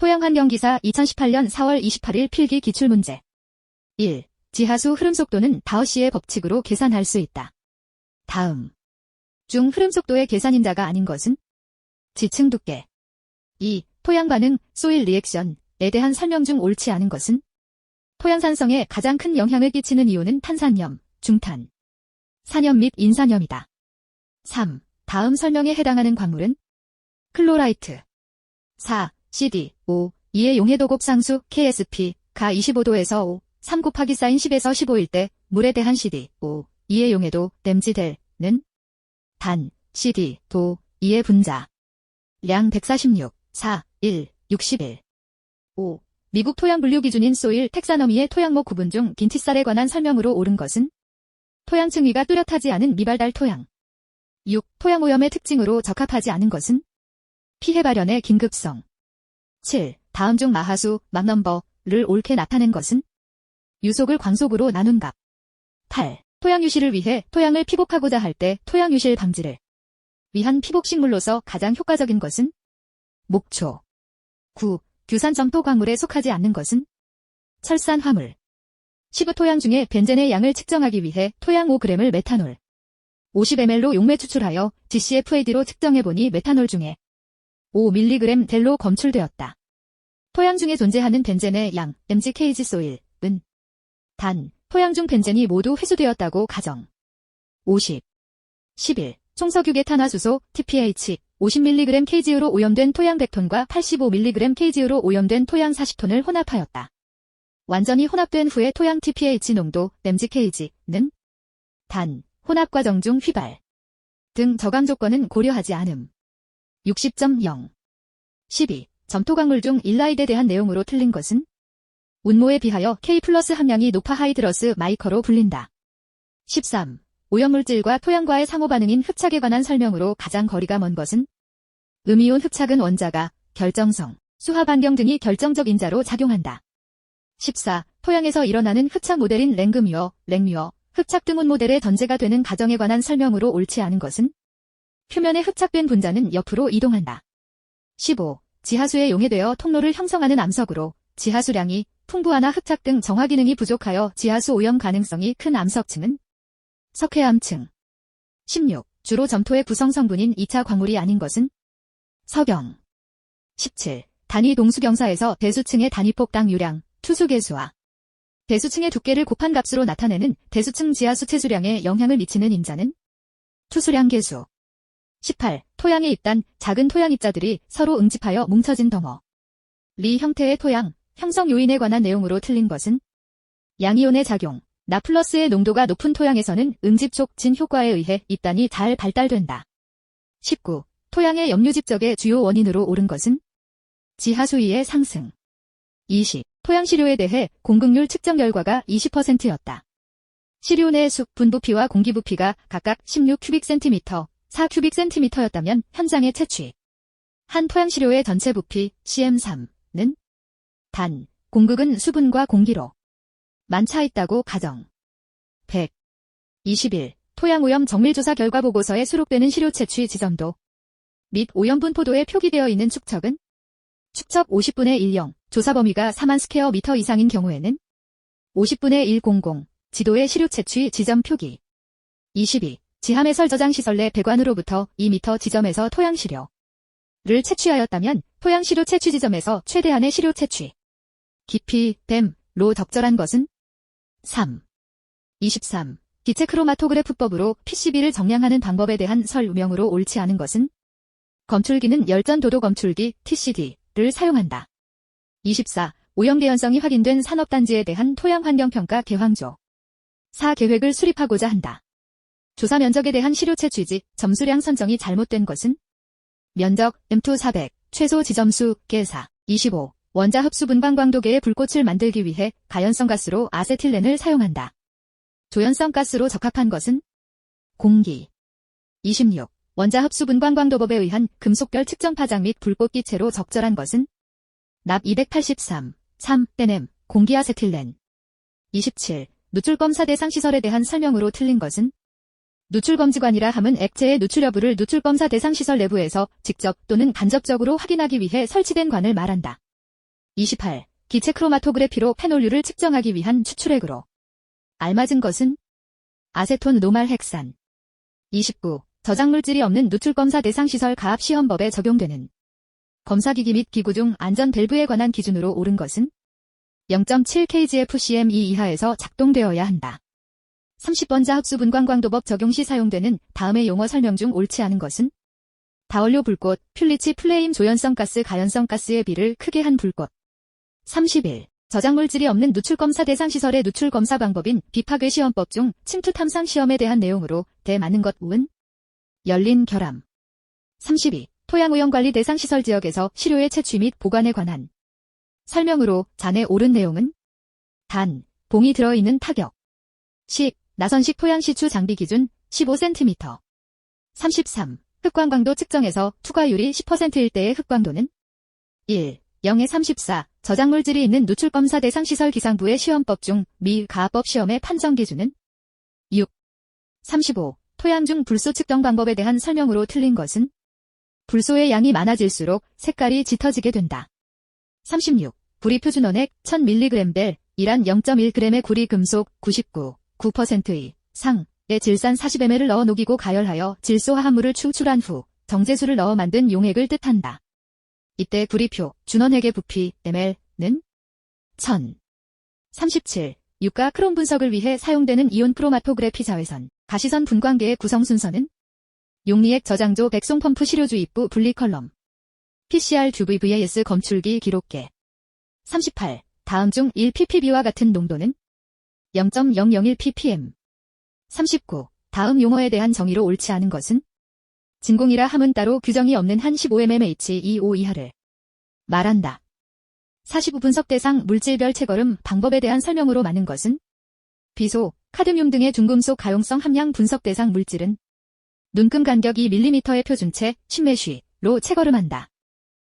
토양환경기사 2018년 4월 28일 필기 기출문제 1. 지하수 흐름속도는 다우시의 법칙으로 계산할 수 있다. 다음 중 흐름속도의 계산인자가 아닌 것은? 지층 두께 2. 토양 반응, 소일 리액션에 대한 설명 중 옳지 않은 것은? 토양산성에 가장 큰 영향을 끼치는 이온은 탄산염, 중탄, 산염 및 인산염이다. 3. 다음 설명에 해당하는 광물은? 클로라이트 4. CD, 5. 2의 용해도 곱상수 KSP, 가 25도에서 5, 3 곱하기 사인 10에서 15일 때 물에 대한 CD, 5. 2의 용해도 댐지델는? 단, CD, 도, 2의 분자 량 146, 4, 1, 61. 5. 미국 토양 분류 기준인 소일 텍사너미의 토양목 구분 중 빈티쌀에 관한 설명으로 옳은 것은? 토양 층위가 뚜렷하지 않은 미발달 토양. 6. 토양 오염의 특징으로 적합하지 않은 것은? 피해 발현의 긴급성. 7. 다음 중 마하수, 막넘버를 옳게 나타낸 것은? 유속을 광속으로 나눈 값. 8. 토양 유실을 위해 토양을 피복하고자 할 때 토양 유실 방지를 위한 피복식물로서 가장 효과적인 것은? 목초. 9. 규산 점토 광물에 속하지 않는 것은? 철산 화물. 10. 토양 중에 벤젠의 양을 측정하기 위해 토양 5g을 메탄올 50ml로 용매 추출하여 GCFAD로 측정해보니 메탄올 중에 5mg 델로 검출되었다. 토양 중에 존재하는 벤젠의 양, MgKg 소일은 단, 토양 중 벤젠이 모두 회수되었다고 가정. 50. 11. 총석유계탄화수소, TPH, 50mg kg로 오염된 토양 100톤과 85mg kg로 오염된 토양 40톤을 혼합하였다. 완전히 혼합된 후의 토양 TPH 농도, MgKg는 단, 혼합 과정 중 휘발 등 저강 조건은 고려하지 않음. 60.0. 12. 점토광물 중 일라이드에 대한 내용으로 틀린 것은? 운모에 비하여 K+ 함량이 높아 하이드러스 마이커로 불린다. 13. 오염물질과 토양과의 상호반응인 흡착에 관한 설명으로 가장 거리가 먼 것은? 음이온 흡착은 원자가, 결정성, 수하 반경 등이 결정적 인자로 작용한다. 14. 토양에서 일어나는 흡착 모델인 랭그뮤어, 흡착 등온 모델의 전제가 되는 가정에 관한 설명으로 옳지 않은 것은? 표면에 흡착된 분자는 옆으로 이동한다. 15. 지하수에 용해되어 통로를 형성하는 암석으로 지하수량이 풍부하나 흡착 등 정화 기능이 부족하여 지하수 오염 가능성이 큰 암석층은? 석회암층. 16. 주로 점토의 구성 성분인 2차 광물이 아닌 것은? 석영. 17. 단위 동수경사에서 대수층의 단위폭당 유량, 투수계수와 대수층의 두께를 곱한 값으로 나타내는 대수층 지하수 체수량에 영향을 미치는 인자는? 투수량 계수. 18. 토양의 입단, 작은 토양 입자들이 서로 응집하여 뭉쳐진 덩어 리 형태의 토양, 형성 요인에 관한 내용으로 틀린 것은? 양이온의 작용, 나플러스의 농도가 높은 토양에서는 응집촉 진 효과에 의해 입단이 잘 발달된다. 19. 토양의 염류집적의 주요 원인으로 옳은 것은? 지하수위의 상승. 20. 토양 시료에 대해 공급률 측정 결과가 20%였다. 시료 내 수, 분부피와 공기부피가 각각 16cm, 4cm였다면 현장의 채취 한 토양 시료의 전체 부피 CM3는 단, 공급은 수분과 공기로 만 차 있다고 가정. 100. 21. 토양 오염 정밀조사 결과 보고서에 수록되는 시료 채취 지점도 및 오염 분포도에 표기되어 있는 축척은? 축척 50분의 10, 조사 범위가 4만 스퀘어 미터 이상인 경우에는 50분의 100, 지도의 시료 채취 지점 표기. 22. 지하매설 저장 시설 내 배관으로부터 2m 지점에서 토양 시료를 채취하였다면 토양 시료 채취 지점에서 최대한의 시료 채취 깊이, 댐로 적절한 것은? 3. 23. 기체 크로마토그래프법으로 PCB를 정량하는 방법에 대한 설명으로 옳지 않은 것은? 검출기는 열전 도도 검출기 TCD를 사용한다. 24. 오염 개연성이 확인된 산업단지에 대한 토양 환경평가 개황조 4 계획을 수립하고자 한다. 조사 면적에 대한 시료 채취지 점수량 선정이 잘못된 것은? 면적 M2 400, 최소 지점수 계사 25. 원자 흡수 분광 광도계의 불꽃을 만들기 위해 가연성 가스로 아세틸렌을 사용한다. 조연성 가스로 적합한 것은? 공기. 26. 원자 흡수 분광 광도법에 의한 금속별 측정 파장 및 불꽃 기체로 적절한 것은? 납 283, 3, 떼넴, 공기 아세틸렌. 27. 누출 검사 대상 시설에 대한 설명으로 틀린 것은? 누출검지관이라 함은 액체의 누출 여부를 누출검사 대상 시설 내부에서 직접 또는 간접적으로 확인하기 위해 설치된 관을 말한다. 28. 기체 크로마토그래피로 페놀류를 측정하기 위한 추출액으로 알맞은 것은 아세톤 노말 헥산. 29. 저장물질이 없는 누출검사 대상시설 가압시험법에 적용되는 검사기기 및 기구 중 안전 밸브에 관한 기준으로 옳은 것은 0.7 kgfcm 이하에서 작동되어야 한다. 30번자 흡수분광광도법 적용 시 사용되는 다음의 용어 설명 중 옳지 않은 것은 다원료 불꽃, 퓰리치 플레임 조연성 가스 가연성 가스의 비를 크게 한 불꽃. 31. 저장물질이 없는 누출검사 대상시설의 누출검사 방법인 비파괴 시험법 중 침투 탐상 시험에 대한 내용으로 대맞는 것 우은 열린 결함. 32. 토양오염관리 대상시설 지역에서 시료의 채취 및 보관에 관한 설명으로 잔에 옳은 내용은 단, 봉이 들어있는 타격. 식, 나선식 토양시추 장비 기준 15cm. 33. 흑광광도 측정에서 투과율이 10%일 때의 흑광도는 1. 0에 34. 저장물질이 있는 누출검사 대상시설 기상부의 시험법 중 미 가압법 시험의 판정 기준은 6. 35. 토양 중 불소 측정 방법에 대한 설명으로 틀린 것은 불소의 양이 많아질수록 색깔이 짙어지게 된다. 36. 구리 표준원액 1000mg 이란 0.1g의 구리 금속 99.9% 이상의 질산 40ml를 넣어 녹이고 가열하여 질소 화합물을 추출한 후 정제수를 넣어 만든 용액을 뜻한다. 이때 구리표 준원액의 부피 ml는 1000. 37. 유가 크롬 분석을 위해 사용되는 이온 크로마토그래피 자외선 가시선 분광계의 구성 순서는 용리액 저장조 백송 펌프 시료 주입부 분리 컬럼 PCR 튜브 VAS 검출기 기록계. 38. 다음 중 1ppb와 같은 농도는 0.001 ppm. 39. 다음 용어에 대한 정의로 옳지 않은 것은 진공이라 함은 따로 규정이 없는 한 15mmHg2O 이하를 말한다. 45. 분석 대상 물질별 채거름 방법에 대한 설명으로 많은 것은 비소, 카드뮴 등의 중금속 가용성 함량 분석 대상 물질은 눈금 간격 2mm의 표준체 10메쉬로 채거름한다.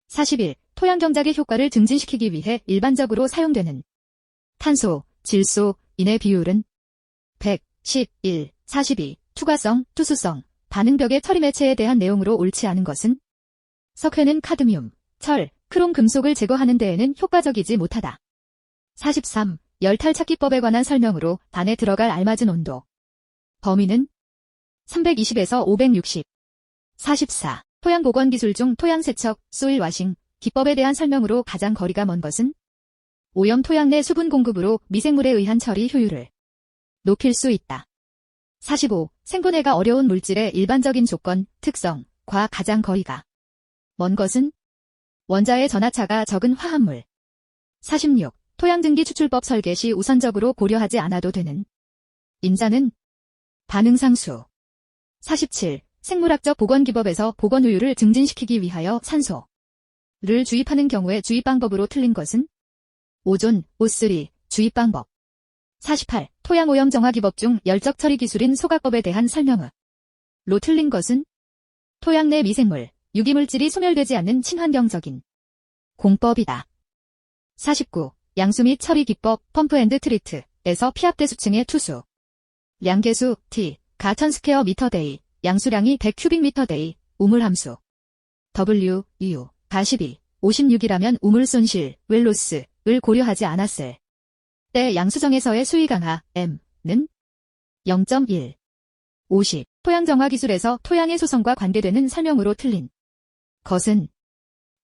41. 토양 경작의 효과를 증진시키기 위해 일반적으로 사용되는 탄소, 질소, 인의 비율은 100, 11, 42. 투과성, 투수성, 반응벽의 처리 매체에 대한 내용으로 옳지 않은 것은 석회는 카드뮴, 철, 크롬 금속을 제거하는 데에는 효과적이지 못하다. 43. 열탈착기법에 관한 설명으로 반에 들어갈 알맞은 온도. 범위는 320에서 560. 44. 토양보건기술 중 토양세척, 소일 와싱, 기법에 대한 설명으로 가장 거리가 먼 것은 오염 토양 내 수분 공급으로 미생물에 의한 처리 효율을 높일 수 있다. 45. 생분해가 어려운 물질의 일반적인 조건, 특성과 가장 거리가 먼 것은 원자의 전하차가 적은 화합물. 46. 토양증기 추출법 설계 시 우선적으로 고려하지 않아도 되는 인자는 반응상수. 47. 생물학적 보건기법에서 보건효율을 증진시키기 위하여 산소를 주입하는 경우에 주입방법으로 틀린 것은 오존, O3, 주입방법. 48. 토양오염 정화기법 중 열적 처리 기술인 소각법에 대한 설명으로 틀린 것은 토양 내 미생물, 유기물질이 소멸되지 않는 친환경적인 공법이다. 49. 양수 및 처리 기법 펌프 앤드 트리트에서 피압대수층의 투수 량계수 T, 가 1000 스퀘어 미터 데이, 양수량이 100 큐빅미터 데이, 우물함수 W, U, 가 12, 56이라면 우물 손실, 웰로스를 고려하지 않았을 때 양수정에서의 수위 강하 M는 0.1. 50. 토양 정화 기술에서 토양의 소성과 관계되는 설명으로 틀린 것은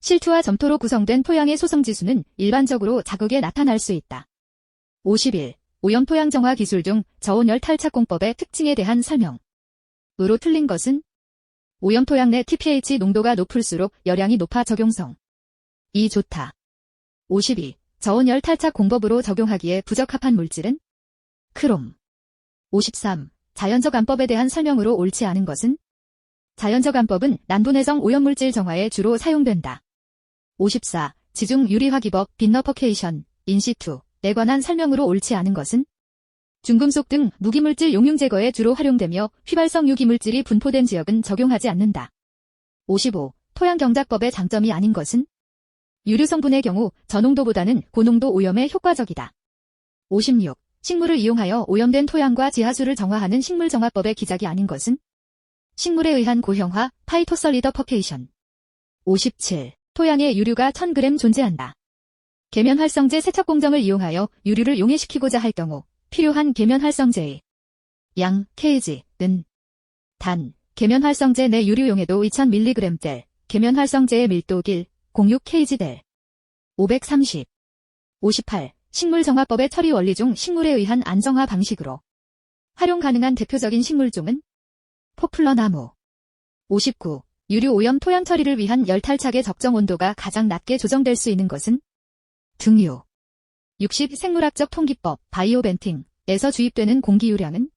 실투와 점토로 구성된 토양의 소성 지수는 일반적으로 자극에 나타날 수 있다. 51. 오염 토양 정화 기술 중 저온열 탈착공법의 특징에 대한 설명으로 틀린 것은 오염 토양 내 TPH 농도가 높을수록 열량이 높아 적용성이 좋다. 52. 저온열 탈착 공법으로 적용하기에 부적합한 물질은 크롬. 53. 자연적 안법에 대한 설명으로 옳지 않은 것은 자연적 안법은 난분해성 오염물질 정화에 주로 사용된다. 54. 지중 유리화기법 빈너퍼케이션, 인시투에 관한 설명으로 옳지 않은 것은 중금속 등 무기물질 용융 제거에 주로 활용되며 휘발성 유기물질이 분포된 지역은 적용하지 않는다. 55. 토양 경작법의 장점이 아닌 것은 유류 성분의 경우 저농도보다는 고농도 오염에 효과적이다. 56. 식물을 이용하여 오염된 토양과 지하수를 정화하는 식물정화법의 기작이 아닌 것은 식물에 의한 고형화 파이토설리더 퍼케이션. 57. 토양에 유류가 1000g 존재한다. 계면활성제 세척 공정을 이용하여 유류를 용해시키고자 할 경우 필요한 계면활성제의 양, kg는 단, 계면활성제 내 유류 용해도 2000mg/델, 계면활성제의 밀도 1.06kg/델. 530. 58. 식물정화법의 처리 원리 중 식물에 의한 안정화 방식으로 활용 가능한 대표적인 식물종은 포플러나무. 59. 유류 오염 토양 처리를 위한 열탈착의 적정 온도가 가장 낮게 조정될 수 있는 것은 등유. 60. 생물학적 통기법 바이오벤팅에서 주입되는 공기유량은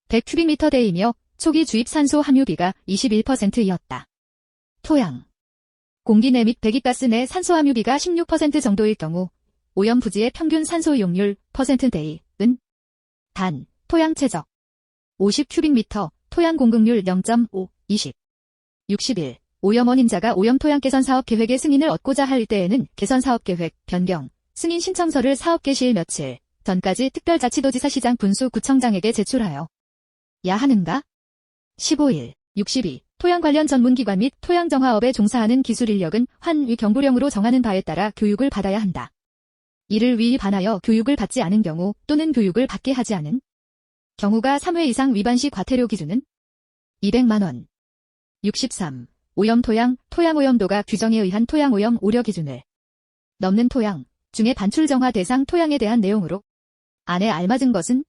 100큐빅미터대이며 초기 주입 산소 함유비가 21%였다. 토양. 공기 내 및 배기가스 내 산소 함유비가 16% 정도일 경우 오염 부지의 평균 산소 이용률 %대은 단, 토양 최적 50큐빅미터, 토양 공급률 0.5, 20. 61. 오염 원인자가 오염 토양 개선 사업 계획의 승인을 얻고자 할 때에는 개선 사업 계획, 변경, 승인 신청서를 사업 개시일 며칠 전까지 특별자치도지사 시장 분수 구청장에게 제출하여 야 하는가? 15일. 62. 토양 관련 전문기관 및 토양정화업에 종사하는 기술인력은 환위 경보령으로 정하는 바에 따라 교육을 받아야 한다. 이를 위반하여 교육을 받지 않은 경우 또는 교육을 받게 하지 않은 경우가 3회 이상 위반 시 과태료 기준은 200만 원. 63. 오염 토양, 토양 오염도가 규정에 의한 토양 오염 우려 기준을 넘는 토양 중에 반출 정화 대상 토양에 대한 내용으로 안에 알맞은 것은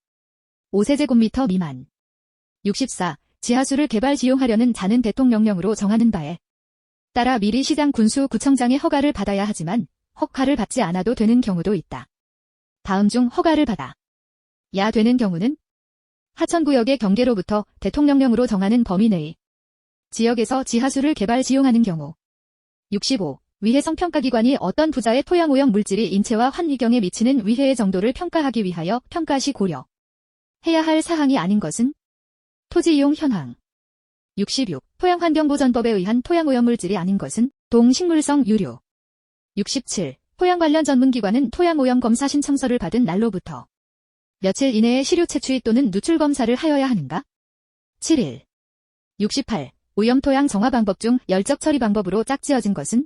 5세제곱미터 미만. 64. 지하수를 개발 지용하려는 자는 대통령령으로 정하는 바에 따라 미리 시장 군수 구청장의 허가를 받아야 하지만 허가를 받지 않아도 되는 경우도 있다. 다음 중 허가를 받아 야 되는 경우는 하천구역의 경계로부터 대통령령으로 정하는 범위 내의 지역에서 지하수를 개발 지용하는 경우. 65. 위해성평가기관이 어떤 부자의 토양오염 물질이 인체와 환경에 미치는 위해의 정도를 평가하기 위하여 평가 시 고려해야 할 사항이 아닌 것은 토지이용 현황. 66. 토양환경보전법에 의한 토양오염 물질이 아닌 것은 동식물성 유류. 67. 토양 관련 전문기관은 토양오염 검사 신청서를 받은 날로부터 며칠 이내에 시료 채취 또는 누출 검사를 하여야 하는가? 7일. 68. 오염 토양 정화 방법 중 열적 처리 방법으로 짝지어진 것은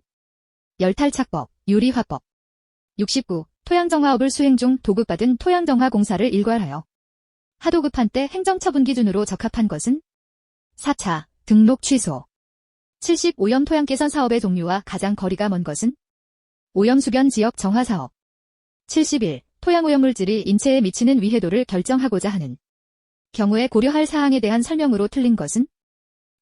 열탈착법, 유리화법. 69. 토양정화업을 수행 중 도급받은 토양정화 공사를 일괄하여 하도급한 때 행정처분 기준으로 적합한 것은 4차 등록 취소. 70. 오염 토양 개선 사업의 종류와 가장 거리가 먼 것은 오염 수변 지역 정화 사업. 71. 토양 오염 물질이 인체에 미치는 위해도를 결정하고자 하는 경우에 고려할 사항에 대한 설명으로 틀린 것은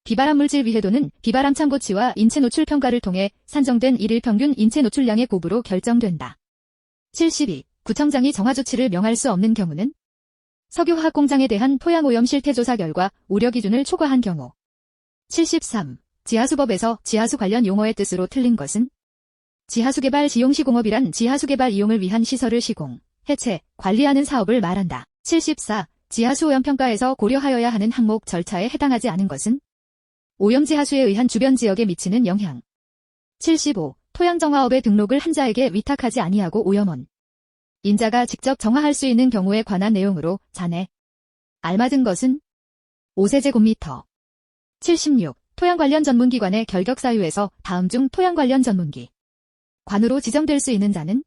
비바람 물질 위해도는 비바람 참고치와 인체 노출 평가를 통해 산정된 일일 평균 인체 노출량의 곱으로 결정된다. 72. 구청장이 정화 조치를 명할 수 없는 경우는 석유화학 공장에 대한 토양 오염 실태 조사 결과 우려 기준을 초과한 경우. 73. 지하수법에서 지하수 관련 용어의 뜻으로 틀린 것은 지하수 개발 지용 시공업이란 지하수 개발 이용을 위한 시설을 시공, 해체, 관리하는 사업을 말한다. 74. 지하수 오염 평가에서 고려하여야 하는 항목 절차에 해당하지 않은 것은 오염 지하수에 의한 주변 지역에 미치는 영향. 75. 토양정화업의 등록을 한 자에게 위탁하지 아니하고 오염원 인자가 직접 정화할 수 있는 경우에 관한 내용으로 잔해 알맞은 것은 5세제곱미터. 76. 토양 관련 전문기관의 결격 사유에서 다음 중 토양 관련 전문기 관으로 지정될 수 있는 자는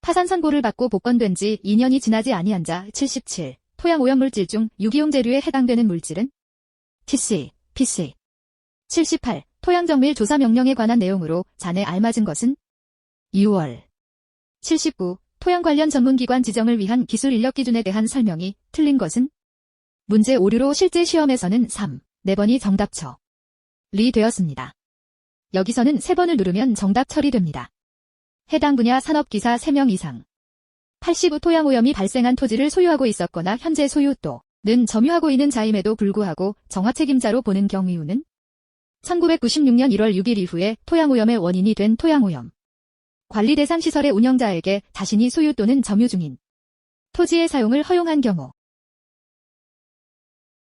파산 선고를 받고 복권된 지 2년이 지나지 아니한 자. 77. 토양 오염 물질 중 유기용 재료에 해당되는 물질은 TC, PC. 78. 토양정밀 조사 명령에 관한 내용으로 잔해 알맞은 것은 2월. 79. 토양 관련 전문기관 지정을 위한 기술 인력 기준에 대한 설명이 틀린 것은 문제 오류로 실제 시험에서는 3, 4번이 정답 처리 되었습니다. 여기서는 3번을 누르면 정답 처리됩니다. 해당 분야 산업기사 3명 이상. 85. 토양오염이 발생한 토지를 소유하고 있었거나 현재 소유 또는 점유하고 있는 자임에도 불구하고 정화 책임자로 보는 경우는 1996년 1월 6일 이후에 토양오염의 원인이 된 토양오염 관리 대상 시설의 운영자에게 자신이 소유 또는 점유 중인 토지의 사용을 허용한 경우